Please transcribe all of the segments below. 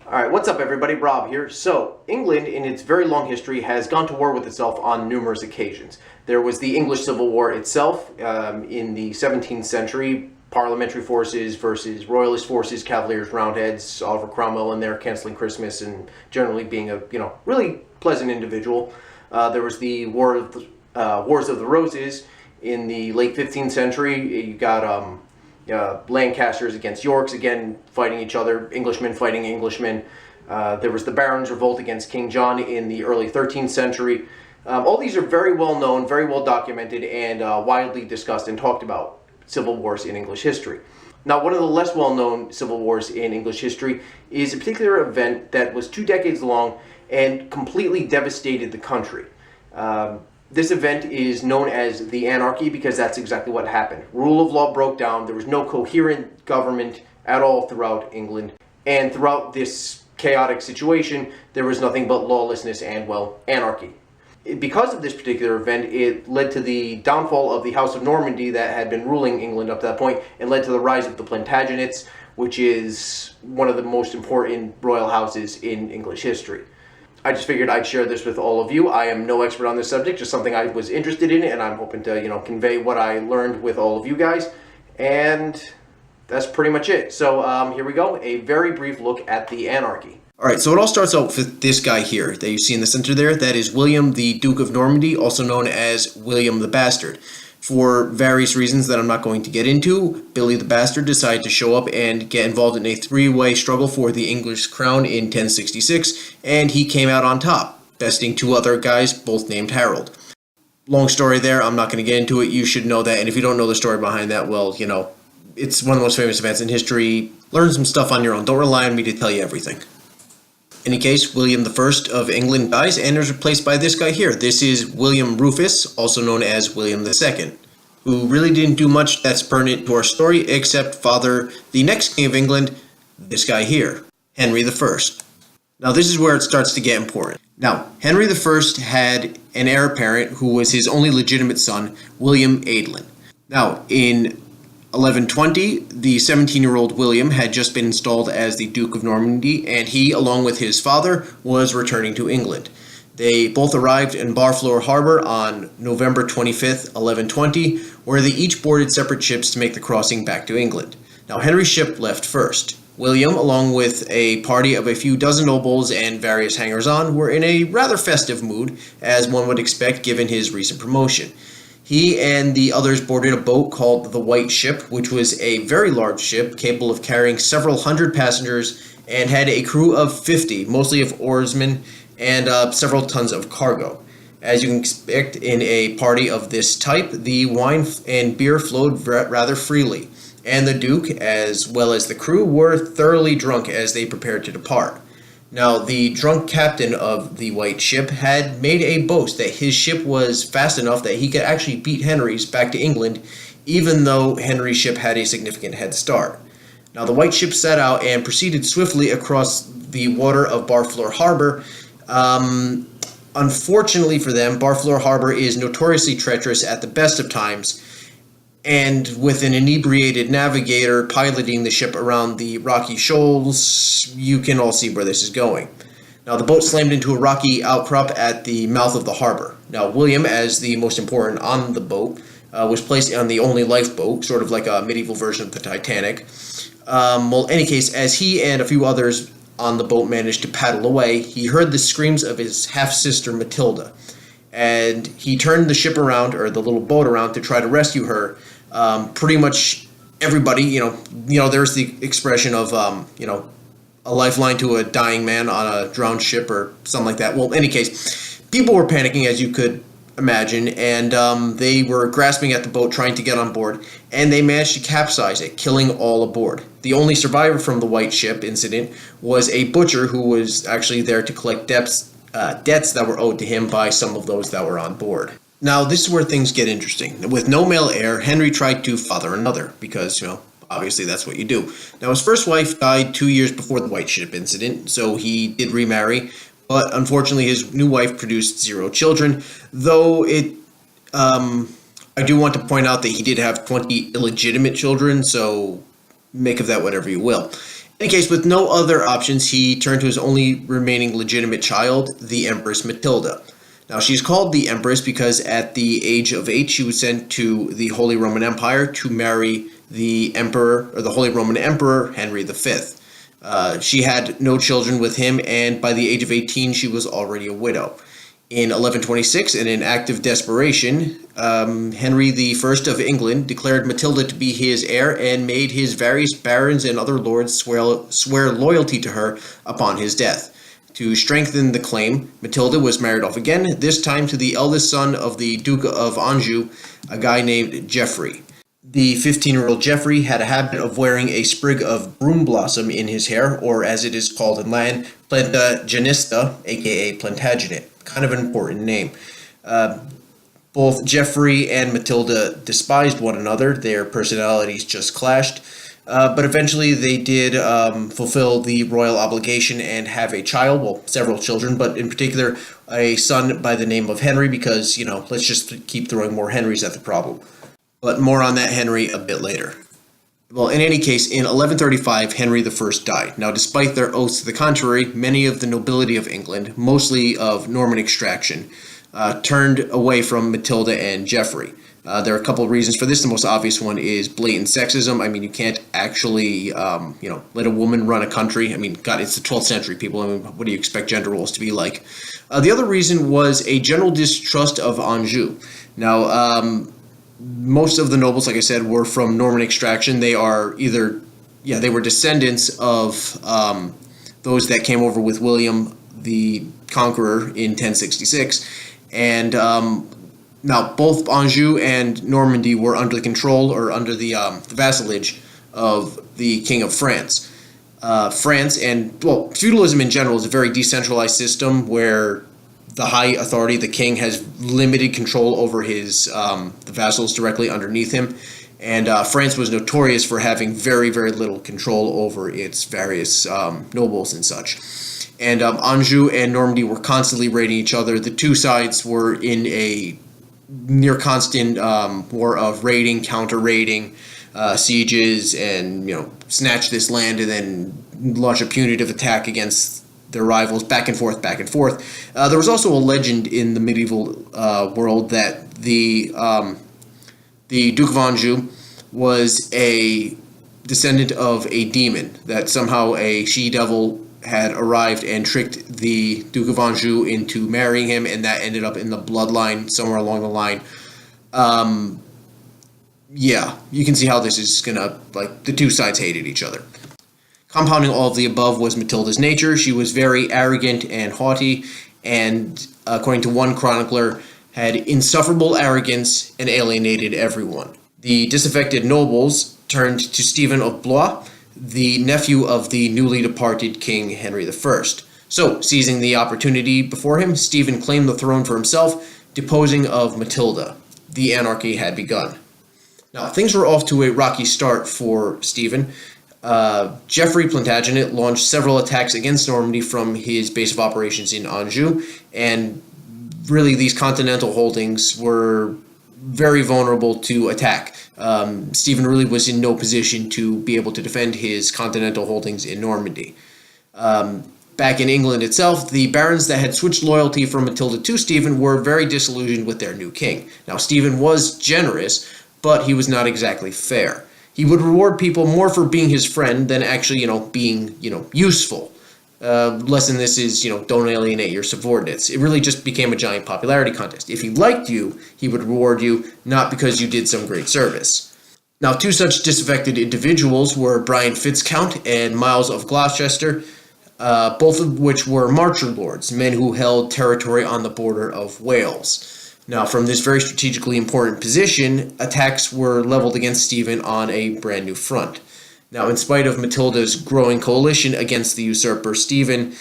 Alright, what's up everybody? Rob here. So, England in its very long history has gone to war with itself on numerous occasions. There was the English Civil War itself in the 17th century, parliamentary forces versus royalist forces, Cavaliers, Roundheads, Oliver Cromwell in there canceling Christmas and generally being a really pleasant individual. There was the Wars of the Roses in the late 15th century. You got Lancasters against Yorks, again fighting each other, Englishmen fighting Englishmen. There was the Barons' Revolt against King John in the early 13th century. All these are very well known, very well documented, and widely discussed and talked about civil wars in English history. Now, one of the less well-known civil wars in English history is a particular event that was 2 decades long and completely devastated the country. This event is known as the Anarchy because that's exactly what happened. Rule of law broke down. There was no coherent government at all throughout England. And throughout this chaotic situation, there was nothing but lawlessness and, well, anarchy. Because of this particular event, it led to the downfall of the House of Normandy that had been ruling England up to that point, and led to the rise of the Plantagenets, which is one of the most important royal houses in English history. I just figured I'd share this with all of you. I am no expert on this subject, just something I was interested in, and I'm hoping to, convey what I learned with all of you guys. And that's pretty much it. So here we go, a very brief look at the Anarchy. Alright, so it all starts out with this guy here that you see in the center there. That is William the Duke of Normandy, also known as William the Bastard. For various reasons that I'm not going to get into, Billy the Bastard decided to show up and get involved in a three-way struggle for the English crown in 1066, and he came out on top, besting two other guys, both named Harold. Long story there, I'm not going to get into it, you should know that, and if you don't know the story behind that, well, it's one of the most famous events in history. Learn some stuff on your own, don't rely on me to tell you everything. In any case, William I of England dies and is replaced by this guy here. This is William Rufus, also known as William II, who really didn't do much that's pertinent to our story except father the next king of England, this guy here, Henry I. Now this is where it starts to get important. Now, Henry I had an heir apparent who was his only legitimate son, William Adelin. Now, in 1120, the 17-year-old William had just been installed as the Duke of Normandy, and he, along with his father, was returning to England. They both arrived in Barfleur Harbor on November 25th, 1120, where they each boarded separate ships to make the crossing back to England. Now, Henry's ship left first. William, along with a party of a few dozen nobles and various hangers-on, were in a rather festive mood, as one would expect given his recent promotion. He and the others boarded a boat called the White Ship, which was a very large ship capable of carrying several hundred passengers and had a crew of 50, mostly of oarsmen, and several tons of cargo. As you can expect in a party of this type, the wine and beer flowed rather freely, and the Duke, as well as the crew, were thoroughly drunk as they prepared to depart. Now, the drunk captain of the White Ship had made a boast that his ship was fast enough that he could actually beat Henry's back to England, even though Henry's ship had a significant head start. Now, the White Ship set out and proceeded swiftly across the water of Barfleur Harbor. Unfortunately for them, Barfleur Harbor is notoriously treacherous at the best of times, and with an inebriated navigator piloting the ship around the rocky shoals, you can all see where this is going. Now, the boat slammed into a rocky outcrop at the mouth of the harbor. Now, William, as the most important on the boat, was placed on the only lifeboat, sort of like a medieval version of the Titanic. In any case, as he and a few others on the boat managed to paddle away, he heard the screams of his half-sister Matilda, and he turned the ship around, or the little boat around, to try to rescue her. Pretty much everybody, there's the expression of, a lifeline to a dying man on a drowned ship or something like that. Well, in any case, people were panicking, as you could imagine, and they were grasping at the boat trying to get on board, and they managed to capsize it, killing all aboard. The only survivor from the White Ship incident was a butcher who was actually there to collect debts that were owed to him by some of those that were on board. Now, this is where things get interesting. With no male heir, Henry tried to father another, because, obviously that's what you do. Now, his first wife died 2 years before the White Ship incident, so he did remarry, but unfortunately his new wife produced 0 children, though I do want to point out that he did have 20 illegitimate children, so make of that whatever you will. In any case, with no other options, he turned to his only remaining legitimate child, the Empress Matilda. Now, she's called the Empress because at the age of 8, she was sent to the Holy Roman Empire to marry the Emperor, or the Holy Roman Emperor, Henry V. She had no children with him, and by the age of 18, she was already a widow. In 1126, in an act of desperation, Henry I of England declared Matilda to be his heir and made his various barons and other lords swear loyalty to her upon his death. To strengthen the claim, Matilda was married off again, this time to the eldest son of the Duke of Anjou, a guy named Geoffrey. The 15-year-old Geoffrey had a habit of wearing a sprig of broom blossom in his hair, or as it is called in Latin, Plantagenista, aka Plantagenet. Kind of an important name. Both Geoffrey and Matilda despised one another. Their personalities just clashed. But eventually they did fulfill the royal obligation and have a child, well, several children, but in particular a son by the name of Henry because, let's just keep throwing more Henrys at the problem. But more on that Henry a bit later. Well, in any case, in 1135, Henry I died. Now, despite their oaths to the contrary, many of the nobility of England, mostly of Norman extraction, turned away from Matilda and Geoffrey. There are a couple of reasons for this. The most obvious one is blatant sexism. I mean, you can't actually, let a woman run a country. I mean, God, it's the 12th century, people. I mean, what do you expect gender roles to be like? The other reason was a general distrust of Anjou. Now, most of the nobles, like I said, were from Norman extraction. They are they were descendants of those that came over with William the Conqueror in 1066. And now both Anjou and Normandy were under the control or under the vassalage of the King of France. France and, feudalism in general is a very decentralized system where the high authority, the king, has limited control over his the vassals directly underneath him, and France was notorious for having very, very little control over its various nobles and such. And Anjou and Normandy were constantly raiding each other. The two sides were in a near constant war of raiding, counter-raiding, sieges, and snatch this land and then launch a punitive attack against their rivals, back and forth, back and forth. There was also a legend in the medieval world that the Duke of Anjou was a descendant of a demon, that somehow a she-devil had arrived and tricked the Duke of Anjou into marrying him, and that ended up in the bloodline somewhere along the line. You can see how this is gonna, the two sides hated each other. Compounding all of the above was Matilda's nature. She was very arrogant and haughty, and according to one chronicler, had insufferable arrogance and alienated everyone. The disaffected nobles turned to Stephen of Blois, the nephew of the newly departed King Henry I. So, seizing the opportunity before him, Stephen claimed the throne for himself, deposing of Matilda. The anarchy had begun. Now, things were off to a rocky start for Stephen. Geoffrey Plantagenet launched several attacks against Normandy from his base of operations in Anjou, and really these continental holdings were very vulnerable to attack. Stephen really was in no position to be able to defend his continental holdings in Normandy. Back in England itself, the barons that had switched loyalty from Matilda to Stephen were very disillusioned with their new king. Now, Stephen was generous, but he was not exactly fair. He would reward people more for being his friend than actually, being, useful. Lesson this is, don't alienate your subordinates. It really just became a giant popularity contest. If he liked you, he would reward you, not because you did some great service. Now, two such disaffected individuals were Brian Fitzcount and Miles of Gloucester, both of which were marcher lords, men who held territory on the border of Wales. Now, from this very strategically important position, attacks were leveled against Stephen on a brand new front. Now, in spite of Matilda's growing coalition against the usurper Stephen,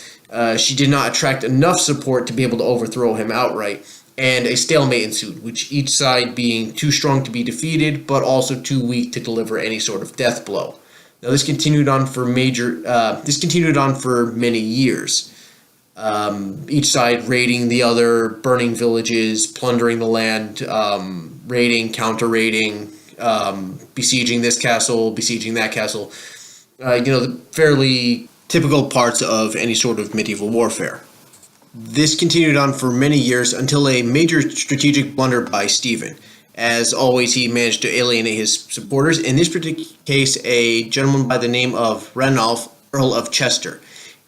she did not attract enough support to be able to overthrow him outright, and a stalemate ensued, which each side being too strong to be defeated, but also too weak to deliver any sort of death blow. Now, this continued on for many years. Each side raiding the other, burning villages, plundering the land, raiding, counter-raiding, besieging this castle, besieging that castle. The fairly typical parts of any sort of medieval warfare. This continued on for many years until a major strategic blunder by Stephen. As always, he managed to alienate his supporters, in this particular case, a gentleman by the name of Ranulph, Earl of Chester.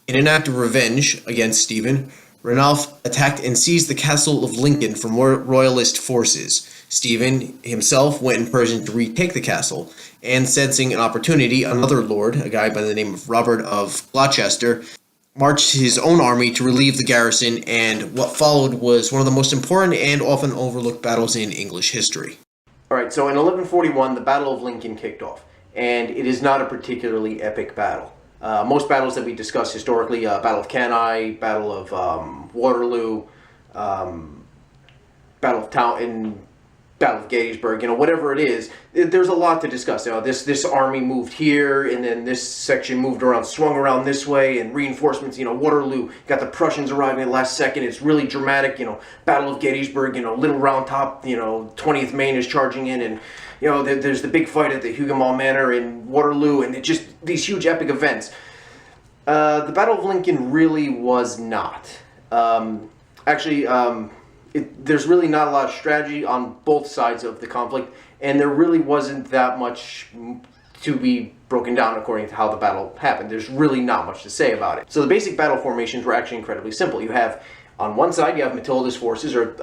In an act of revenge against Stephen, Ranulph attacked and seized the castle of Lincoln from royalist forces. Stephen himself went in person to retake the castle, and sensing an opportunity, another lord, a guy by the name of Robert of Gloucester, marched his own army to relieve the garrison, and what followed was one of the most important and often overlooked battles in English history. Alright, so in 1141, the Battle of Lincoln kicked off, and it is not a particularly epic battle. Most battles that we discuss historically, Battle of Cannae, Battle of Waterloo, Battle of Taunton, Battle of Gettysburg, whatever it is, there's a lot to discuss. This army moved here, and then this section moved around, swung around this way, and reinforcements, Waterloo, got the Prussians arriving at the last second. It's really dramatic, Battle of Gettysburg, Little Round Top, 20th Maine is charging in, and, there's the big fight at the Hougoumont Manor in Waterloo, and just these huge epic events. The Battle of Lincoln really was not. There's really not a lot of strategy on both sides of the conflict, and there really wasn't that much to be broken down according to how the battle happened. There's really not much to say about it. So the basic battle formations were actually incredibly simple. You have, on one side, you have Matilda's forces, or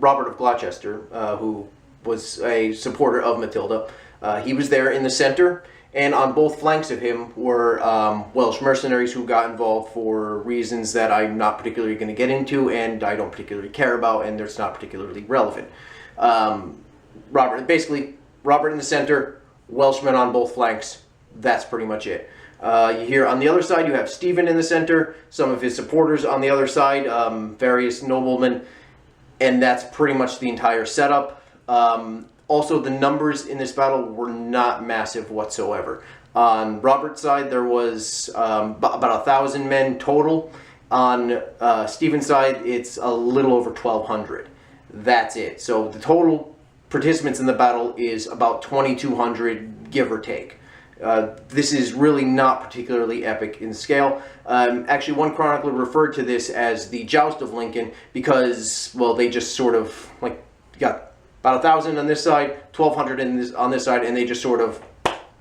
Robert of Gloucester, who was a supporter of Matilda. He was there in the center, and on both flanks of him were Welsh mercenaries who got involved for reasons that I'm not particularly going to get into, and I don't particularly care about, and it's not particularly relevant. Robert in the center, Welshmen on both flanks. That's pretty much it. Here on the other side, you have Stephen in the center, some of his supporters on the other side, various noblemen, and that's pretty much the entire setup. Also, the numbers in this battle were not massive whatsoever. On Robert's side, there was about 1,000 men total. On Stephen's side, it's a little over 1,200. That's it. So the total participants in the battle is about 2,200, give or take. This is really not particularly epic in scale. Actually, one chronicler referred to this as the Joust of Lincoln because, well, they just sort of, got about 1,000 on this side, 1,200 on this side, and they just sort of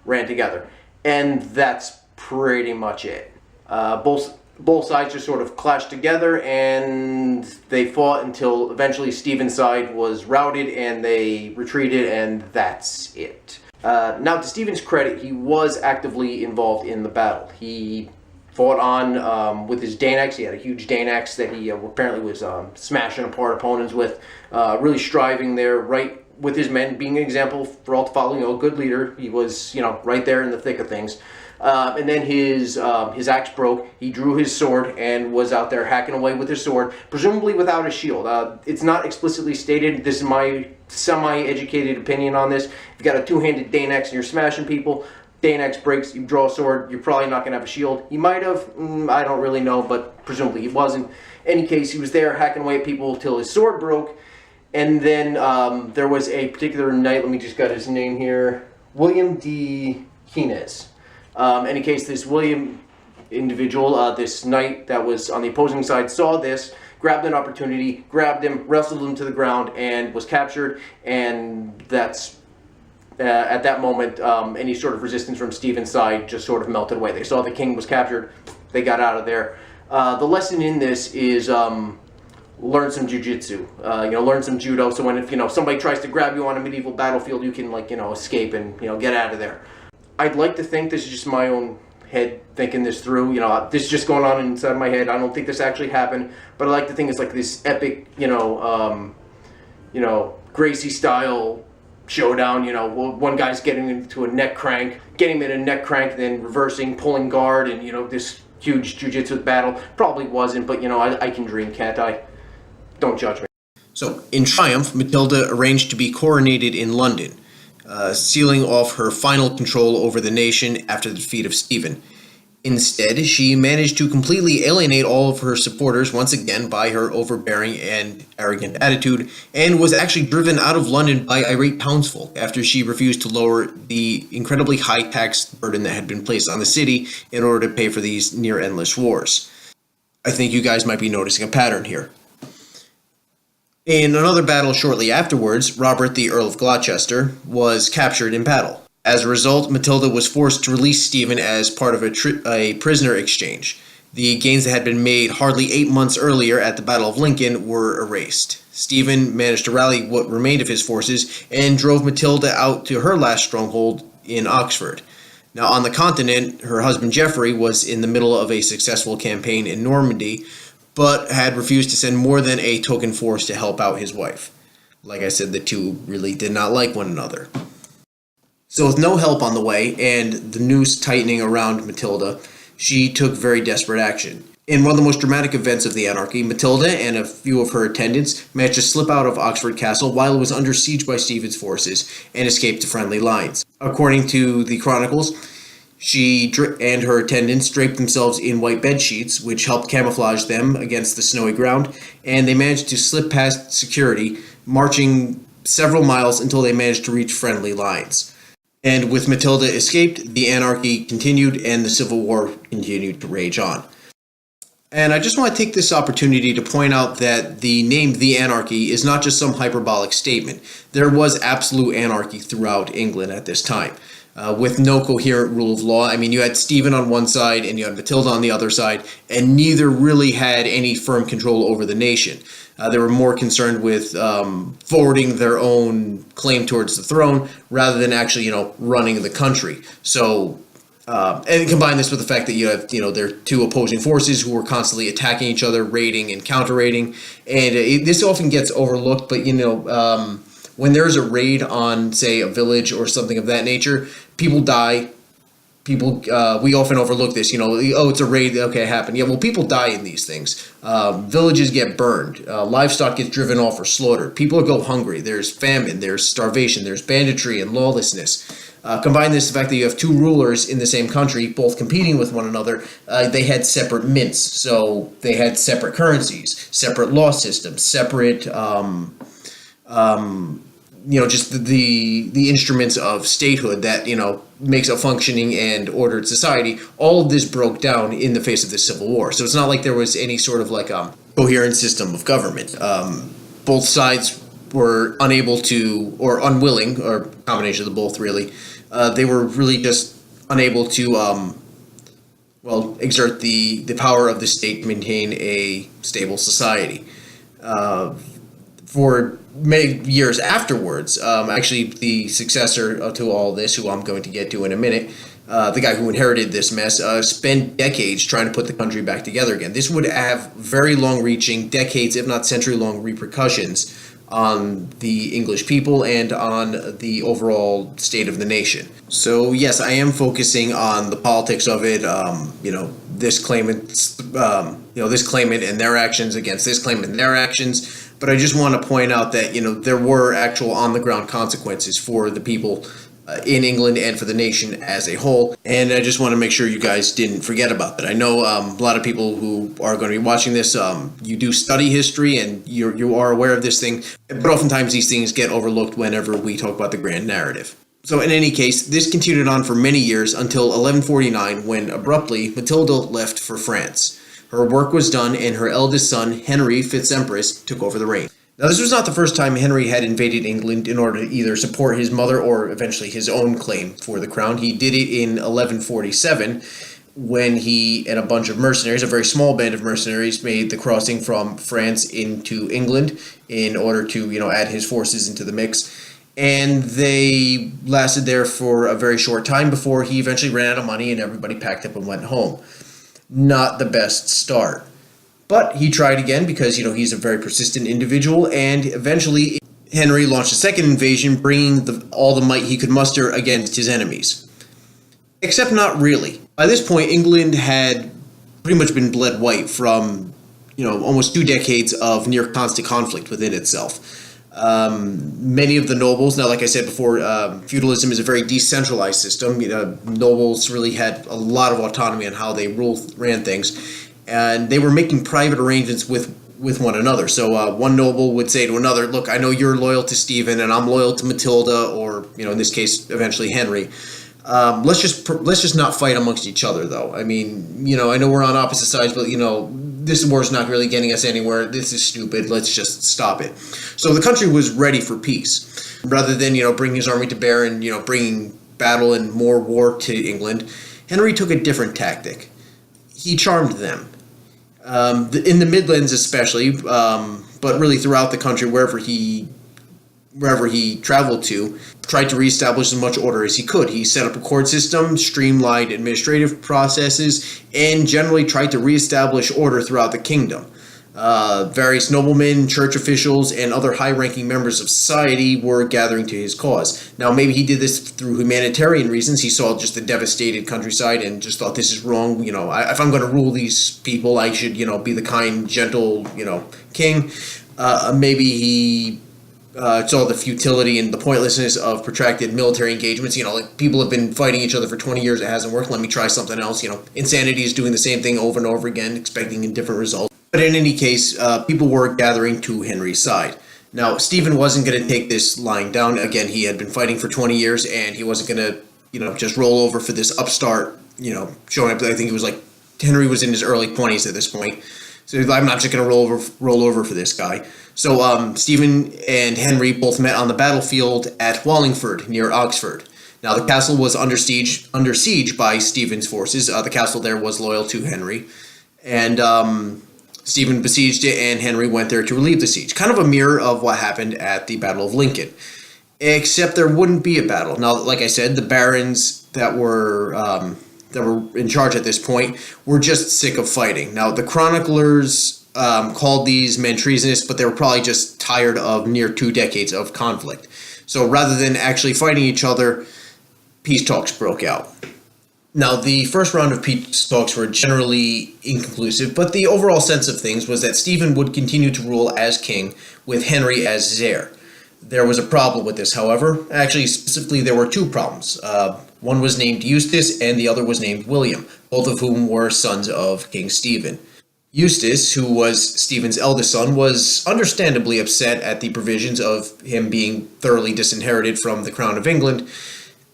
ran together. And that's pretty much it. Both sides just sort of clashed together, and they fought until eventually Stephen's side was routed, and they retreated, and that's it. Now, to Stephen's credit, he was actively involved in the battle. He fought on with his Dane axe. He had a huge Dane axe that he apparently was smashing apart opponents with, really striving there, right with his men, being an example for all to follow. A good leader. He was, right there in the thick of things. And then his axe broke. He drew his sword and was out there hacking away with his sword, presumably without a shield. It's not explicitly stated. This is my semi-educated opinion on this. If you got a two-handed Dane axe and you're smashing people, Dane axe breaks, you draw a sword, you're probably not going to have a shield. He might have, I don't really know, but presumably he wasn't. In any case, he was there hacking away at people till his sword broke. And then there was a particular knight, let me just get his name here, William de Kines. In any case, this William individual, this knight that was on the opposing side, saw this, grabbed an opportunity, grabbed him, wrestled him to the ground, and was captured. And that's, at that moment, any sort of resistance from Stephen's side just sort of melted away. They saw the king was captured, they got out of there. The lesson in this is learn some jiu-jitsu, learn some judo, so when if somebody tries to grab you on a medieval battlefield, you can escape and get out of there. I'd like to think this is just my own head thinking this through. This is just going on inside my head. I don't think this actually happened, but I like to think it's like this epic, Gracie style showdown. One guy's getting into a neck crank, getting him in a neck crank, then reversing, pulling guard, and this huge jiu-jitsu battle. Probably wasn't, but I can dream, can't I? Don't judge me. So, in triumph, Matilda arranged to be coronated in London, sealing off her final control over the nation after the defeat of Stephen. Instead, she managed to completely alienate all of her supporters once again by her overbearing and arrogant attitude, and was actually driven out of London by irate townsfolk after she refused to lower the incredibly high tax burden that had been placed on the city in order to pay for these near-endless wars. I think you guys might be noticing a pattern here. In another battle shortly afterwards, Robert the Earl of Gloucester was captured in battle. As a result, Matilda was forced to release Stephen as part of a prisoner exchange. The gains that had been made hardly 8 months earlier at the Battle of Lincoln were erased. Stephen managed to rally what remained of his forces and drove Matilda out to her last stronghold in Oxford. Now, on the continent, her husband Geoffrey was in the middle of a successful campaign in Normandy, but had refused to send more than a token force to help out his wife. Like I said, the two really did not like one another. So with no help on the way, and the noose tightening around Matilda, she took very desperate action. In one of the most dramatic events of the Anarchy, Matilda and a few of her attendants managed to slip out of Oxford Castle while it was under siege by Stephen's forces and escape to friendly lines. According to the chronicles, she and her attendants draped themselves in white bed sheets, which helped camouflage them against the snowy ground, and they managed to slip past security, marching several miles until they managed to reach friendly lines. And with Matilda escaped, the anarchy continued and the Civil War continued to rage on. And I just want to take this opportunity to point out that the name The Anarchy is not just some hyperbolic statement. There was absolute anarchy throughout England at this time, with no coherent rule of law. I mean, you had Stephen on one side and you had Matilda on the other side, and neither really had any firm control over the nation. They were more concerned with forwarding their own claim towards the throne rather than actually, running the country. So, and combine this with the fact that you have, there are two opposing forces who were constantly attacking each other, raiding and counter-raiding. And this often gets overlooked, but, when there's a raid on, say, a village or something of that nature, people die. People, we often overlook this, it's a raid, okay, it happened. Yeah, well, people die in these things. Villages get burned. Livestock gets driven off or slaughtered. People go hungry. There's famine. There's starvation. There's banditry and lawlessness. Combine this with the fact that you have two rulers in the same country, both competing with one another. They had separate mints, so they had separate currencies, separate law systems, separate just the instruments of statehood that, makes a functioning and ordered society. All of this broke down in the face of this Civil War. So it's not like there was any sort of coherent system of government. Both sides were unable to, or unwilling, or a combination of the both really. They were really just unable to, exert the power of the state to maintain a stable society. For many years afterwards, actually the successor to all this, who I'm going to get to in a minute, the guy who inherited this mess, spent decades trying to put the country back together again. This would have very long-reaching, decades, if not century-long repercussions on the English people and on the overall state of the nation. So yes, I am focusing on the politics of it. This claimant, this claimant and their actions against this claimant and their actions. But I just want to point out that, there were actual on-the-ground consequences for the people in England and for the nation as a whole. And I just want to make sure you guys didn't forget about that. I know a lot of people who are going to be watching this, you do study history and you are aware of this thing. But oftentimes these things get overlooked whenever we talk about the grand narrative. So in any case, this continued on for many years until 1149, when abruptly Matilda left for France. Her work was done, and her eldest son, Henry, Fitz-Empress, took over the reign. Now, this was not the first time Henry had invaded England in order to either support his mother or eventually his own claim for the crown. He did it in 1147, when he and a bunch of mercenaries, a very small band of mercenaries, made the crossing from France into England in order to, add his forces into the mix. And they lasted there for a very short time before he eventually ran out of money and everybody packed up and went home. Not the best start. But he tried again because, he's a very persistent individual, and eventually Henry launched a second invasion, bringing all the might he could muster against his enemies. Except not really. By this point, England had pretty much been bled white from, almost 2 decades of near constant conflict within itself. Many of the nobles, now like I said before, feudalism is a very decentralized system. Nobles really had a lot of autonomy on how they ran things, and they were making private arrangements with one another. So one noble would say to another, "Look, I know you're loyal to Stephen, and I'm loyal to Matilda, or in this case, eventually Henry. Let's just not fight amongst each other, though. I mean, I know we're on opposite sides, but this war's not really getting us anywhere. This is stupid. Let's just stop it." So the country was ready for peace, rather than bringing his army to bear and bringing battle and more war to England. Henry took a different tactic. He charmed them. In the Midlands especially, but really throughout the country, wherever he traveled to, tried to reestablish as much order as he could. He set up a court system, streamlined administrative processes, and generally tried to reestablish order throughout the kingdom. Various noblemen, church officials, and other high-ranking members of society were gathering to his cause. Now, maybe he did this through humanitarian reasons. He saw just the devastated countryside and just thought, this is wrong. If I'm going to rule these people, I should, be the kind, gentle, king. Maybe he saw the futility and the pointlessness of protracted military engagements. Like people have been fighting each other for 20 years. It hasn't worked. Let me try something else. Insanity is doing the same thing over and over again, expecting a different result. But in any case, people were gathering to Henry's side. Now, Stephen wasn't going to take this lying down. Again, he had been fighting for 20 years, and he wasn't going to, just roll over for this upstart, showing up. I think it was like Henry was in his early 20s at this point. So I'm not just going to roll over for this guy. So Stephen and Henry both met on the battlefield at Wallingford, near Oxford. Now, the castle was under siege by Stephen's forces. The castle there was loyal to Henry. And Stephen besieged it, and Henry went there to relieve the siege. Kind of a mirror of what happened at the Battle of Lincoln. Except there wouldn't be a battle. Now, like I said, the barons that were in charge at this point were just sick of fighting. Now, the chroniclers called these men treasonous, but they were probably just tired of near 2 decades of conflict. So rather than actually fighting each other, peace talks broke out. Now, the first round of peace talks were generally inconclusive, but the overall sense of things was that Stephen would continue to rule as king, with Henry as heir. There was a problem with this, however. Actually, specifically, there were 2 problems. One was named Eustace, and the other was named William, both of whom were sons of King Stephen. Eustace, who was Stephen's eldest son, was understandably upset at the provisions of him being thoroughly disinherited from the crown of England.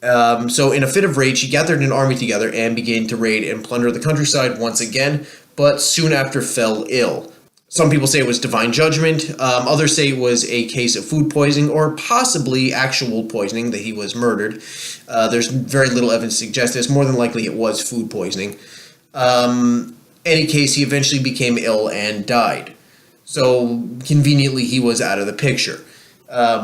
So in a fit of rage, he gathered an army together and began to raid and plunder the countryside once again, but soon after fell ill. Some people say it was divine judgment. Others say it was a case of food poisoning or possibly actual poisoning, that he was murdered. There's very little evidence to suggest this. More than likely it was food poisoning. Any case, he eventually became ill and died. So conveniently, he was out of the picture.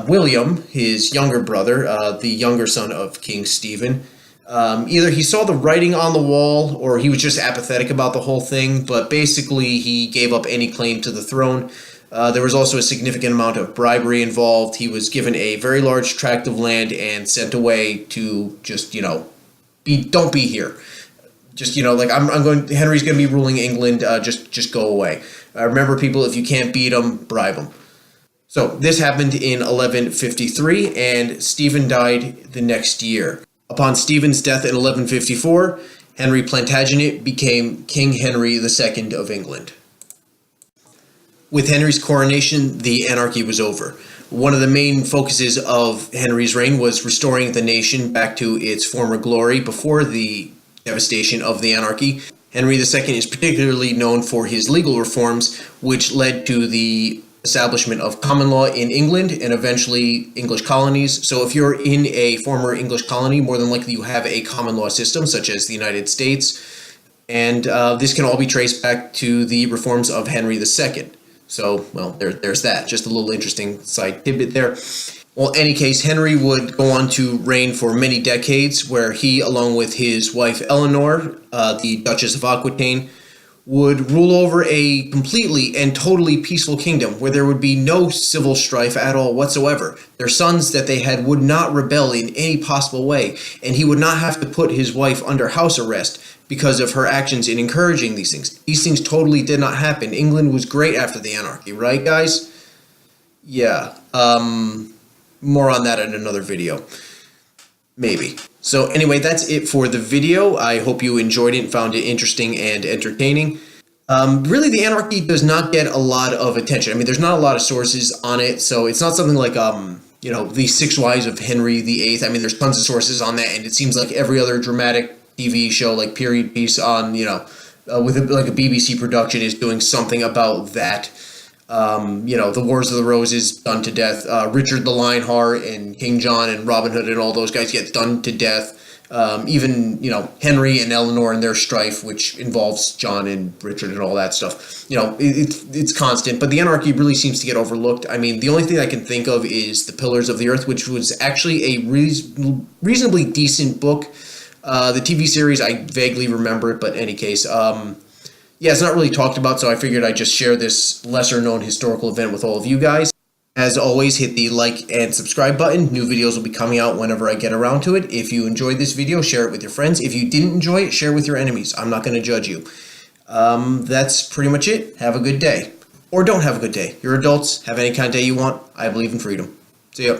William, his younger brother, the younger son of King Stephen, either he saw the writing on the wall or he was just apathetic about the whole thing, but basically he gave up any claim to the throne. There was also a significant amount of bribery involved. He was given a very large tract of land and sent away to just, don't be here. Just, Henry's going to be ruling England, just go away. Remember, people, if you can't beat him, bribe him. So this happened in 1153, and Stephen died the next year. Upon Stephen's death in 1154, Henry Plantagenet became King Henry II of England. With Henry's coronation, the anarchy was over. One of the main focuses of Henry's reign was restoring the nation back to its former glory before the devastation of the anarchy. Henry II is particularly known for his legal reforms, which led to the establishment of common law in England and eventually English colonies. So if you're in a former English colony, more than likely you have a common law system, such as the United States. And this can all be traced back to the reforms of Henry II. So, well, there's that. Just a little interesting side tidbit there. Well, in any case, Henry would go on to reign for many decades, where he, along with his wife Eleanor, the Duchess of Aquitaine, would rule over a completely and totally peaceful kingdom where there would be no civil strife at all whatsoever. Their sons that they had would not rebel in any possible way, and he would not have to put his wife under house arrest because of her actions in encouraging these things. These things totally did not happen. England was great after the anarchy, right, guys? Yeah. More on that in another video. Maybe. So anyway, that's it for the video. I hope you enjoyed it and found it interesting and entertaining. Really, the Anarchy does not get a lot of attention. I mean, there's not a lot of sources on it, so it's not something like, the Six Wives of Henry VIII. I mean, there's tons of sources on that, and it seems like every other dramatic TV show, like period piece on, with like a BBC production is doing something about that. The Wars of the Roses done to death. Richard the Lionheart and King John and Robin Hood and all those guys get done to death. Even Henry and Eleanor and their strife, which involves John and Richard and all that stuff. It's constant, but the Anarchy really seems to get overlooked. I mean, the only thing I can think of is The Pillars of the Earth, which was actually a reasonably decent book. The TV series, I vaguely remember it, but in any case, it's not really talked about, so I figured I'd just share this lesser-known historical event with all of you guys. As always, hit the like and subscribe button. New videos will be coming out whenever I get around to it. If you enjoyed this video, share it with your friends. If you didn't enjoy it, share it with your enemies. I'm not going to judge you. That's pretty much it. Have a good day. Or don't have a good day. You're adults. Have any kind of day you want. I believe in freedom. See ya.